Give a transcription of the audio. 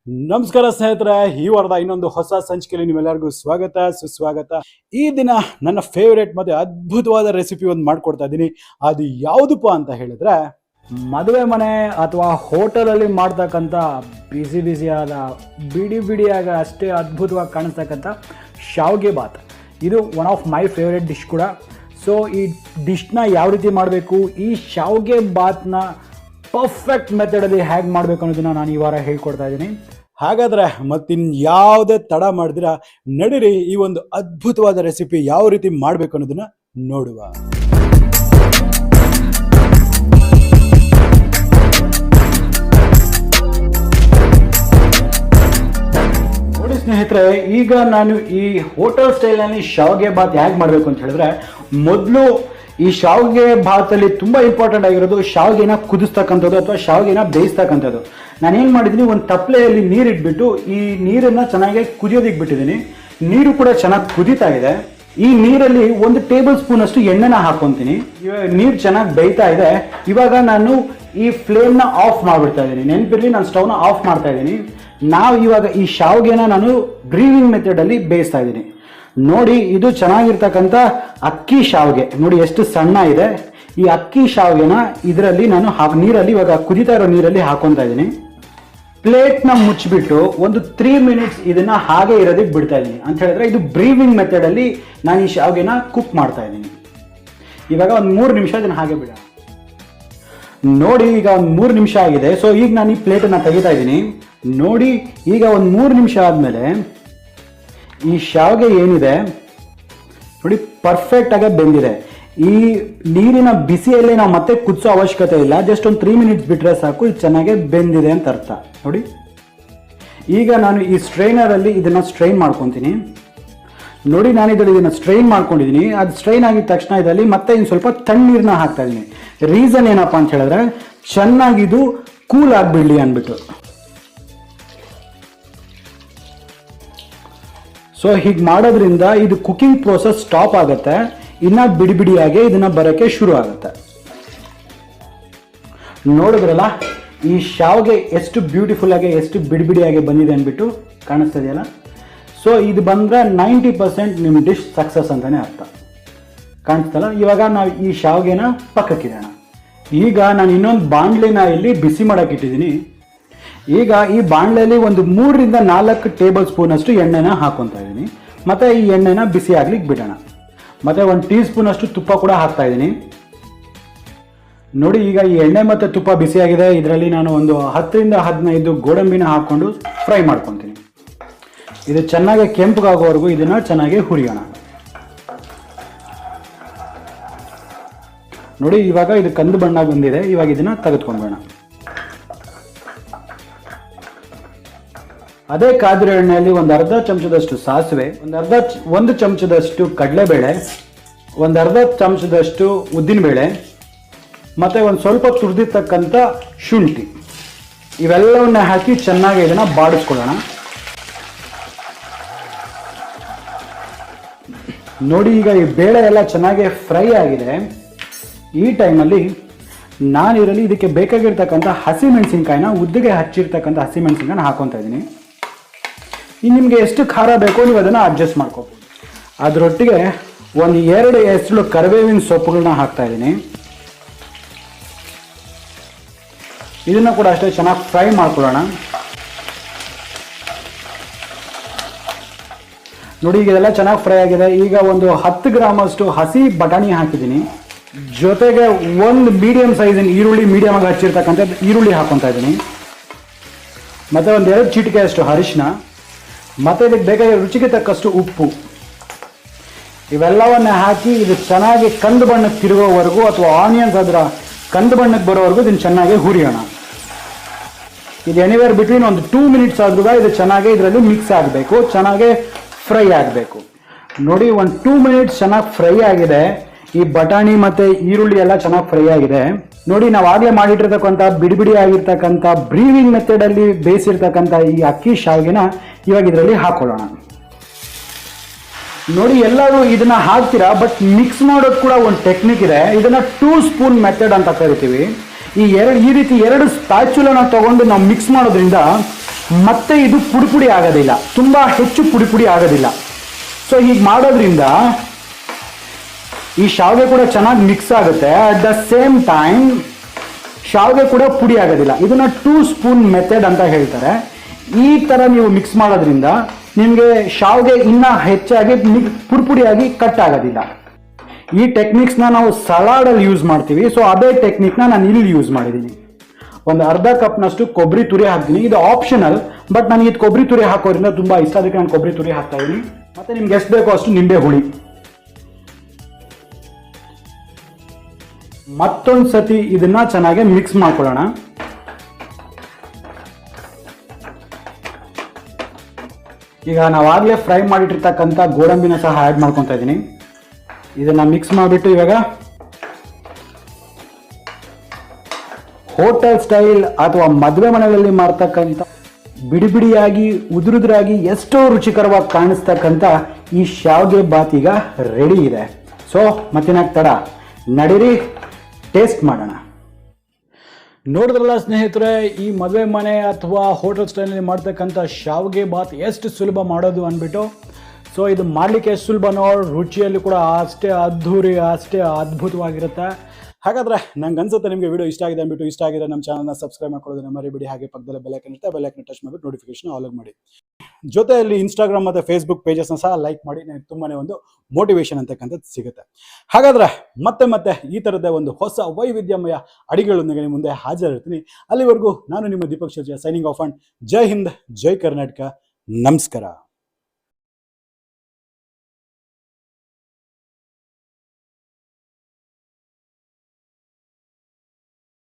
ನಮಸ್ಕಾರ ಸ್ನೇಹಿತರೆ, ಈ ವಾರದ ಇನ್ನೊಂದು ಹೊಸ ಸಂಚಿಕೆಯಲ್ಲಿ ನಿಮ್ಮೆಲ್ಲರಿಗೂ ಸ್ವಾಗತ ಸುಸ್ವಾಗತ. ಈ ದಿನ ನನ್ನ ಫೇವರೇಟ್ ಮತ್ತೆ ಅದ್ಭುತವಾದ ರೆಸಿಪಿ ಒಂದು ಮಾಡ್ಕೊಡ್ತಾ ಇದ್ದೀನಿ. ಅದು ಯಾವುದಪ್ಪ ಅಂತ ಹೇಳಿದ್ರೆ, ಮದುವೆ ಮನೆ ಅಥವಾ ಹೋಟೆಲಲ್ಲಿ ಮಾಡ್ತಕ್ಕಂಥ ಬಿಸಿ ಬಿಸಿಯಾದ ಬಿಡಿಯಾಗ ಅಷ್ಟೇ ಅದ್ಭುತವಾಗಿ ಕಾಣಿಸ್ತಕ್ಕಂಥ ಶಾವಿಗೆ ಬಾತ್. ಇದು one of my favourite dish ಕೂಡ. ಸೊ ಈ ಡಿಶ್ನ ಯಾವ ರೀತಿ ಮಾಡಬೇಕು, ಈ ಶಾವಿಗೆ ಬಾತ್ನ ಪರ್ಫೆಕ್ಟ್ ಮೆಥಡಲ್ಲಿ ಹೇಗೆ ಮಾಡಬೇಕು ಅನ್ನೋದನ್ನ ನಾನು ಈ ವಾರ ಹೇಳ್ಕೊಡ್ತಾ ಇದ್ದೀನಿ. ಹಾಗಾದರೆ ಮತ್ತಿನ್ಯಾವುದೇ ತಡ ಮಾಡಿದಿರ ನಡೀರಿ ಈ ಒಂದು ಅದ್ಭುತವಾದ ರೆಸಿಪಿ ಯಾವ ರೀತಿ ಮಾಡಬೇಕು ಅನ್ನೋದನ್ನ ನೋಡುವ. ನೋಡಿ ಸ್ನೇಹಿತರೆ, ಈಗ ನಾನು ಈ ಹೋಟೆಲ್ ಸ್ಟೈಲ್ನಲ್ಲಿ ಶಾವಿಗೆ ಬಾತ್ ಹೇಗೆ ಮಾಡಬೇಕು ಅಂತ ಹೇಳಿದ್ರೆ, ಮೊದಲು ಈ ಶಾವಿಗೆ ಬಾತಲ್ಲಿ ತುಂಬ ಇಂಪಾರ್ಟೆಂಟ್ ಆಗಿರೋದು ಶಾವಿಗೆನ ಕುದಿಸ್ತಕ್ಕಂಥದ್ದು ಅಥವಾ ಶಾವಿಗೆನ ಬೇಯಿಸ್ತಕ್ಕಂಥದ್ದು. ನಾನೇನು ಮಾಡಿದ್ದೀನಿ, ಒಂದು ತಪ್ಪಲೆಯಲ್ಲಿ ನೀರು ಇಟ್ಬಿಟ್ಟು ಈ ನೀರನ್ನು ಚೆನ್ನಾಗಿ ಕುದಿಯೋದಕ್ಕೆ ಬಿಟ್ಟಿದ್ದೀನಿ. ನೀರು ಕೂಡ ಚೆನ್ನಾಗಿ ಕುದೀತಾ ಇದೆ. ಈ ನೀರಲ್ಲಿ 1 ಟೇಬಲ್ ಸ್ಪೂನ್ ಅಷ್ಟು ಎಣ್ಣೆನ ಹಾಕೊತೀನಿ. ಇವಾಗ ನೀರು ಚೆನ್ನಾಗಿ ಬೇಯ್ತಾ ಇದೆ. ಇವಾಗ ನಾನು ಈ ಫ್ಲೇಮ್ನ ಆಫ್ ಮಾಡಿಬಿಡ್ತಾ ಇದ್ದೀನಿ. ನೆನಪಿರಲಿ, ನಾನು ಸ್ಟವ್ನ ಆಫ್ ಮಾಡ್ತಾ ಇದ್ದೀನಿ. ಇವಾಗ ಈ ಶಾವಿಗೆನ ನಾನು ಬ್ರೀವಿಂಗ್ ಮೆಥಡಲ್ಲಿ ಬೇಯಿಸ್ತಾ ಇದ್ದೀನಿ. ನೋಡಿ, ಇದು ಚೆನ್ನಾಗಿರ್ತಕ್ಕಂಥ ಅಕ್ಕಿ ಶಾವಿಗೆ. ನೋಡಿ ಎಷ್ಟು ಸಣ್ಣ ಇದೆ. ಈ ಅಕ್ಕಿ ಶಾವಿಗೆನ ಇದರಲ್ಲಿ ನಾನು ನೀರಲ್ಲಿ, ಇವಾಗ ಕುದಿತಾ ಇರೋ ನೀರಲ್ಲಿ ಹಾಕೊತಾ ಇದ್ದೀನಿ. ಪ್ಲೇಟ್ನ ಮುಚ್ಚಿಬಿಟ್ಟು ಒಂದು 3 ಮಿನಿಟ್ಸ್ ಇದನ್ನ ಹಾಗೆ ಇರೋದಕ್ಕೆ ಬಿಡ್ತಾ ಇದ್ದೀನಿ. ಅಂತ ಹೇಳಿದ್ರೆ ಇದು ಬ್ರೀವಿಂಗ್ ಮೆಥಡಲ್ಲಿ ನಾನು ಈ ಶಾವಿಗೆನ ಕುಕ್ ಮಾಡ್ತಾ ಇದ್ದೀನಿ. ಇವಾಗ ಒಂದು 3 ನಿಮಿಷ ಇದನ್ನ ಹಾಗೆ ಬಿಡೋಣ. ನೋಡಿ, ಈಗ ಒಂದು 3 ನಿಮಿಷ ಆಗಿದೆ. ಸೊ ಈಗ ನಾನು ಈ ಪ್ಲೇಟನ್ನು ತೆಗಿತಾ ಇದ್ದೀನಿ. ನೋಡಿ, ಈಗ ಒಂದು 3 ನಿಮಿಷ ಆದಮೇಲೆ ಈ ಶಾವಿಗೆ ಏನಿದೆ ನೋಡಿ, ಪರ್ಫೆಕ್ಟ್ ಆಗಿ ಬೆಂದಿದೆ. ಈ ನೀರಿನ ಬಿಸಿಯಲ್ಲೇ ನಾವು ಮತ್ತೆ ಕುದಿಸೋ ಅವಶ್ಯಕತೆ ಇಲ್ಲ. ಜಸ್ಟ್ ಒಂದು 3 ಮಿನಿಟ್ಸ್ ಬಿಟ್ಟರೆ ಸಾಕು, ಇದು ಚೆನ್ನಾಗಿ ಬೆಂದಿದೆ ಅಂತ ಅರ್ಥ. ನೋಡಿ, ಈಗ ನಾನು ಈ ಸ್ಟ್ರೈನರಲ್ಲಿ ಇದನ್ನು ಸ್ಟ್ರೈನ್ ಮಾಡ್ಕೊತೀನಿ. ನೋಡಿ, ನಾನು ಇದನ್ನು ಸ್ಟ್ರೈನ್ ಮಾಡ್ಕೊಂಡಿದ್ದೀನಿ. ಅದು ಸ್ಟ್ರೈನ್ ಆಗಿದ ತಕ್ಷಣ ಇದರಲ್ಲಿ ಮತ್ತೆ ಇನ್ನು ಸ್ವಲ್ಪ ತಣ್ಣೀರನ್ನ ಹಾಕ್ತಾ ಇದ್ದೀನಿ. ರೀಸನ್ ಏನಪ್ಪ ಅಂತ ಹೇಳಿದ್ರೆ, ಚೆನ್ನಾಗಿದು ಕೂಲ್ ಆಗಿಬಿಡಲಿ ಅಂದ್ಬಿಟ್ಟು. ಸೊ ಹೀಗೆ ಮಾಡೋದ್ರಿಂದ ಇದು ಕುಕಿಂಗ್ ಪ್ರೋಸೆಸ್ ಸ್ಟಾಪ್ ಆಗುತ್ತೆ. ಇನ್ನ ಬಿಡಿಯಾಗಿ ಇದನ್ನ ಬರೋಕ್ಕೆ ಶುರು ಆಗುತ್ತೆ. ನೋಡಿದ್ರಲ್ಲ, ಈ ಶಾವಿಗೆ ಎಷ್ಟು ಬ್ಯೂಟಿಫುಲ್ ಆಗಿ, ಎಷ್ಟು ಬಿಡಿಯಾಗಿ ಬಂದಿದೆ ಅಂದ್ಬಿಟ್ಟು ಕಾಣಿಸ್ತಾ ಇದೆಯಲ್ಲ. ಸೊ ಇದು ಬಂದರೆ 90% ನಿಮ್ಮ ಡಿಶ್ ಸಕ್ಸಸ್ ಅಂತಾನೆ ಅರ್ಥ. ಕಾಣಿಸ್ತಲ್ಲ. ಇವಾಗ ನಾವು ಈ ಶಾವಿಗೆನ ಪಕ್ಕಕ್ಕಿಡೋಣ. ಈಗ ನಾನು ಇನ್ನೊಂದು ಬಾಣಲಿನ ಇಲ್ಲಿ ಬಿಸಿ ಮಾಡಕ್ಕೆ ಇಟ್ಟಿದ್ದೀನಿ. ಈಗ ಈ ಬಾಣಲೆಯಲ್ಲಿ ಒಂದು 3 ರಿಂದ 4 ಟೇಬಲ್ ಸ್ಪೂನ್ ಅಷ್ಟು ಎಣ್ಣೆನ ಹಾಕೊತಾ ಇದ್ದೀನಿ. ಮತ್ತೆ ಈ ಎಣ್ಣೆನ ಬಿಸಿ ಆಗ್ಲಿಕ್ಕೆ ಬಿಡೋಣ. ಮತ್ತೆ 1 ಟೀ ಸ್ಪೂನ್ ಅಷ್ಟು ತುಪ್ಪ ಕೂಡ ಹಾಕ್ತಾ ಇದ್ದೀನಿ. ನೋಡಿ, ಈಗ ಈ ಎಣ್ಣೆ ಮತ್ತೆ ತುಪ್ಪ ಬಿಸಿಯಾಗಿದೆ. ಇದರಲ್ಲಿ ನಾನು ಒಂದು 10 ರಿಂದ 15 ಗೋಡಂಬಿನ ಹಾಕೊಂಡು ಫ್ರೈ ಮಾಡ್ಕೊತೀನಿ. ಇದು ಚೆನ್ನಾಗಿ ಕೆಂಪಗಾಗೋವರೆಗೂ ಇದನ್ನ ಚೆನ್ನಾಗಿ ಹುರಿಯೋಣ. ನೋಡಿ, ಇವಾಗ ಇದು ಕಂದು ಬಣ್ಣ ಬಂದಿದೆ. ಇವಾಗ ಇದನ್ನ ತೆಗೆದುಕೊಂಡ್ಬೇಡ. ಅದೇ ಕಾದಿರೋ ಎಣ್ಣೆಯಲ್ಲಿ ಒಂದು ಅರ್ಧ ಚಮಚದಷ್ಟು ಸಾಸಿವೆ, ಒಂದು ಚಮಚದಷ್ಟು ಕಡಲೆಬೇಳೆ, ಒಂದು ಅರ್ಧ ಚಮಚದಷ್ಟು ಉದ್ದಿನಬೇಳೆ, ಮತ್ತೆ ಒಂದು ಸ್ವಲ್ಪ ತುರಿದಿರ್ತಕ್ಕಂಥ ಶುಂಠಿ, ಇವೆಲ್ಲವನ್ನ ಹಾಕಿ ಚೆನ್ನಾಗಿ ಇದನ್ನ ಬಾಡಿಸ್ಕೊಳ್ಳೋಣ. ನೋಡಿ, ಈಗ ಈ ಬೇಳೆ ಎಲ್ಲ ಚೆನ್ನಾಗಿ ಫ್ರೈ ಆಗಿದೆ. ಈ ಟೈಮಲ್ಲಿ ನಾನು ಇದರಲ್ಲಿ ಇದಕ್ಕೆ ಬೇಕಾಗಿರ್ತಕ್ಕಂಥ ಹಸಿಮೆಣಸಿನ್ಕಾಯಿನ, ಉದ್ದಿಗೆ ಹಚ್ಚಿರ್ತಕ್ಕಂಥ ಹಸಿಮೆಣಸಿನ್ಕಾಯಿನ ಹಾಕೊತಾ ಇದ್ದೀನಿ. ನಿಮಗೆ ಎಷ್ಟು ಖಾರ ಬೇಕೋ ನೀವು ಅದನ್ನು ಅಡ್ಜಸ್ಟ್ ಮಾಡ್ಕೋಬೋದು. ಅದರೊಟ್ಟಿಗೆ ಒಂದು 2 ಎಸಳು ಕರಿಬೇವಿನ ಸೊಪ್ಪುಗಳನ್ನ ಹಾಕ್ತಾ ಇದ್ದೀನಿ. ಇದನ್ನು ಕೂಡ ಅಷ್ಟೇ ಚೆನ್ನಾಗಿ ಫ್ರೈ ಮಾಡ್ಕೊಳ್ಳೋಣ. ನೋಡಿ, ಈಗ ಇದೆಲ್ಲ ಚೆನ್ನಾಗಿ ಫ್ರೈ ಆಗಿದೆ. ಈಗ ಒಂದು 10 ಗ್ರಾಮ್ ಅಷ್ಟು ಹಸಿ ಬಟಾಣಿ ಹಾಕಿದ್ದೀನಿ. ಜೊತೆಗೆ ಒಂದು ಮೀಡಿಯಂ ಸೈಜಿನ ಈರುಳ್ಳಿ, ಮೀಡಿಯಮ್ ಆಗಿ ಹಚ್ಚಿರ್ತಕ್ಕಂಥ ಈರುಳ್ಳಿ ಹಾಕೊತಾ ಇದ್ದೀನಿ. ಮತ್ತೆ ಒಂದು 2 ಚಿಟಿಕೆ ಅಷ್ಟು ಅರಿಶಿನ, ಮತ್ತೆ ಇದಕ್ಕೆ ಬೇಕಾದ ರುಚಿಗೆ ತಕ್ಕಷ್ಟು ಉಪ್ಪು, ಇವೆಲ್ಲವನ್ನ ಹಾಕಿ ಇದು ಚೆನ್ನಾಗಿ ಕಂದು ಬಣ್ಣಕ್ಕೆ ತಿರುಗೋವರೆಗೂ ಅಥವಾ ಆನಿಯನ್ಸ್ ಅದರ ಕಂದು ಬಣ್ಣಕ್ಕೆ ಬರೋವರೆಗೂ ಇದನ್ನು ಚೆನ್ನಾಗಿ ಹುರಿಯೋಣ. ಇದು ಎನಿವೇರ್ ಬಿಟ್ವೀನ್ ಒಂದು 2 ಮಿನಿಟ್ಸ್ ಆದ್ರೂ ಇದು ಚೆನ್ನಾಗಿ ಇದರಲ್ಲಿ ಮಿಕ್ಸ್ ಆಗಬೇಕು, ಚೆನ್ನಾಗಿ ಫ್ರೈ ಆಗಬೇಕು. ನೋಡಿ, ಒಂದು 2 ಮಿನಿಟ್ಸ್ ಚೆನ್ನಾಗಿ ಫ್ರೈ ಆಗಿದೆ. ಈ ಬಟಾಣಿ ಮತ್ತೆ ಈರುಳ್ಳಿ ಎಲ್ಲ ಚೆನ್ನಾಗಿ ಫ್ರೈ ಆಗಿದೆ. ನೋಡಿ, ನಾವು ಆಗಲೇ ಮಾಡಿಟ್ಟಿರ್ತಕ್ಕಂಥ ಬಿಡಿ ಆಗಿರ್ತಕ್ಕಂಥ ಬ್ರೀವಿಂಗ್ ಮೆಥಡಲ್ಲಿ ಬೇಯಿಸಿರ್ತಕ್ಕಂಥ ಈ ಅಕ್ಕಿ ಶಾವಿಗೆನ ಇವಾಗ ಇದರಲ್ಲಿ ಹಾಕೊಳ್ಳೋಣ. ನೋಡಿ, ಎಲ್ಲರೂ ಇದನ್ನ ಹಾಕ್ತೀರಾ, ಬಟ್ ಮಿಕ್ಸ್ ಮಾಡೋದು ಕೂಡ ಒಂದು ಟೆಕ್ನಿಕ್ ಇದೆ. ಇದನ್ನ 2 ಸ್ಪೂನ್ ಮೆಥಡ್ ಅಂತ ಕರಿತೀವಿ. ಈ ರೀತಿ 2 ಸ್ಪ್ಯಾಚುಲನ ತಗೊಂಡು ನಾವು ಮಿಕ್ಸ್ ಮಾಡೋದ್ರಿಂದ ಮತ್ತೆ ಇದು ಪುಡಿ ಪುಡಿ ಆಗೋದಿಲ್ಲ, ತುಂಬ ಹೆಚ್ಚು ಪುಡಿ ಪುಡಿ ಆಗೋದಿಲ್ಲ. ಸೊ ಹೀಗೆ ಮಾಡೋದ್ರಿಂದ ಈ ಶಾವಿಗೆ ಕೂಡ ಚೆನ್ನಾಗಿ ಮಿಕ್ಸ್ ಆಗುತ್ತೆ. ಅಟ್ ದ ಸೇಮ್ ಟೈಮ್ ಶಾವಿಗೆ ಕೂಡ ಪುಡಿ ಆಗೋದಿಲ್ಲ. ಇದನ್ನ 2 ಸ್ಪೂನ್ ಮೆಥಡ್ ಅಂತ ಹೇಳ್ತಾರೆ. ಈ ಥರ ನೀವು ಮಿಕ್ಸ್ ಮಾಡೋದ್ರಿಂದ ನಿಮಗೆ ಶಾವಿಗೆ ಇನ್ನೂ ಹೆಚ್ಚಾಗಿ ಪುಡಿ ಪುಡಿಯಾಗಿ ಕಟ್ ಆಗೋದಿಲ್ಲ. ಈ ಟೆಕ್ನಿಕ್ಸ್ನ ನಾವು ಸಲಾಡಲ್ಲಿ ಯೂಸ್ ಮಾಡ್ತೀವಿ. ಸೊ ಅದೇ ಟೆಕ್ನಿಕ್ನ ನಾನು ಇಲ್ಲಿ ಯೂಸ್ ಮಾಡಿದ್ದೀನಿ. ಒಂದು ಅರ್ಧ ಕಪ್ನಷ್ಟು ಕೊಬ್ಬರಿ ತುರಿ ಹಾಕ್ತೀನಿ. ಇದು ಆಪ್ಷನಲ್, ಬಟ್ ನನಗೆ ಇದು ಕೊಬ್ಬರಿ ತುರಿ ಹಾಕೋದ್ರಿಂದ ತುಂಬ ಇಷ್ಟ, ಅದಕ್ಕೆ ನಾನು ಕೊಬ್ಬರಿ ತುರಿ ಹಾಕ್ತಾ ಇದ್ದೀನಿ. ಮತ್ತು ನಿಮ್ಗೆ ಎಷ್ಟು ಬೇಕೋ ಅಷ್ಟು ನಿಂಬೆ ಹುಳಿ. ಮತ್ತೊಂದು ಸತಿ ಇದನ್ನ ಚೆನ್ನಾಗಿ ಮಿಕ್ಸ್ ಮಾಡ್ಕೊಳ್ಳೋಣ. ಈಗ ನಾವಾಗಲೇ ಫ್ರೈ ಮಾಡಿಟ್ಟಿರ್ತಕ್ಕಂಥ ಗೋಡಂಬಿನ ಸಹ ಆ್ಯಡ್ ಮಾಡ್ಕೊತಾ ಇದ್ದೀನಿ. ಇದನ್ನ ಮಿಕ್ಸ್ ಮಾಡಿಬಿಟ್ಟು ಇವಾಗ ಹೋಟೆಲ್ ಸ್ಟೈಲ್ ಅಥವಾ ಮದುವೆ ಮನೆಗಳಲ್ಲಿ ಮಾಡ್ತಕ್ಕಂಥ ಬಿಡಿ ಬಿಡಿಯಾಗಿ ಉದುರುದ್ರಾಗಿ ಎಷ್ಟೋ ರುಚಿಕರವಾಗಿ ಕಾಣಿಸ್ತಕ್ಕಂಥ ಈ ಶಾವಿಗೆ ಬಾತ್ ಈಗ ರೆಡಿ ಇದೆ. ಸೊ ಮತ್ತೇನಾಗ ತಡ, ನಡೀರಿ ಟೇಸ್ಟ್ ಮಾಡೋಣ. ನೋಡಿದ್ರಲ್ಲ ಸ್ನೇಹಿತರೆ, ಈ ಮದುವೆ ಮನೆ ಅಥವಾ ಹೋಟೆಲ್ ಸ್ಟೈಲ್ನಲ್ಲಿ ಮಾಡ್ತಕ್ಕಂಥ ಶಾವಿಗೆ ಬಾತ್ ಎಷ್ಟು ಸುಲಭ ಮಾಡೋದು ಅಂದ್ಬಿಟ್ಟು. ಸೊ ಇದು ಮಾಡಲಿಕ್ಕೆ ಎಷ್ಟು ಸುಲಭನೋ, ರುಚಿಯಲ್ಲಿ ಕೂಡ ಅಷ್ಟೇ ಅದ್ಧೂರಿ, ಅಷ್ಟೇ ಅದ್ಭುತವಾಗಿರುತ್ತೆ. ಹಾಗಾದರೆ ನಂಗೆ ಅನ್ಸುತ್ತೆ ನಿಮಗೆ ವಿಡಿಯೋ ಇಷ್ಟ ಆಗಿದೆ ಅಂದ್ಬಿಟ್ಟು. ಇಷ್ಟ ಆಗಿದೆ ನಮ್ಮ ಚಾನಲ್ನ ಸಬ್ಸ್ಕ್ರೈಬ್ ಮಾಡ್ಕೊಳ್ಳೋದನ್ನ ಮರಿಬೇಡಿ. ಹಾಗೆ ಪಕ್ಕದಲ್ಲಿ ಬೆಲ್ಲೈಕನ್ ಇರುತ್ತೆ, ಬೆಲ್ಲೈಕನ್ ಟಚ್ ಮಾಡಿಬಿಟ್ಟು ನೋಟಿಫಿಕೇಶನ್ ಆಲ್ ಮಾಡಿ. ಜೊತೆಯಲ್ಲಿ ಇನ್ಸ್ಟಾಗ್ರಾಮ್ ಮತ್ತು ಫೇಸ್ಬುಕ್ ಪೇಜಸ್ನ ಸಹ ಲೈಕ್ ಮಾಡಿ. ನನಗೆ ತುಂಬಾ ಒಂದು ಮೋಟಿವೇಶನ್ ಅಂತಕ್ಕಂಥದ್ದು ಸಿಗುತ್ತೆ. ಹಾಗಾದರೆ ಮತ್ತೆ ಈ ಥರದ್ದೇ ಒಂದು ಹೊಸ ವೈವಿಧ್ಯಮಯ ಅಡಿಗೆಗಳೊಂದಿಗೆ ನಿಮ್ಮ ಮುಂದೆ ಹಾಜರಿರ್ತೀನಿ. ಅಲ್ಲಿವರೆಗೂ ನಾನು ನಿಮ್ಮ ದೀಪಕ್ ಶರ್ಜಾ ಸೈನಿಂಗ್ ಆಫ್ ಅಂಡ್ ಜೈ ಹಿಂದ್, ಜೈ ಕರ್ನಾಟಕ, ನಮಸ್ಕಾರ.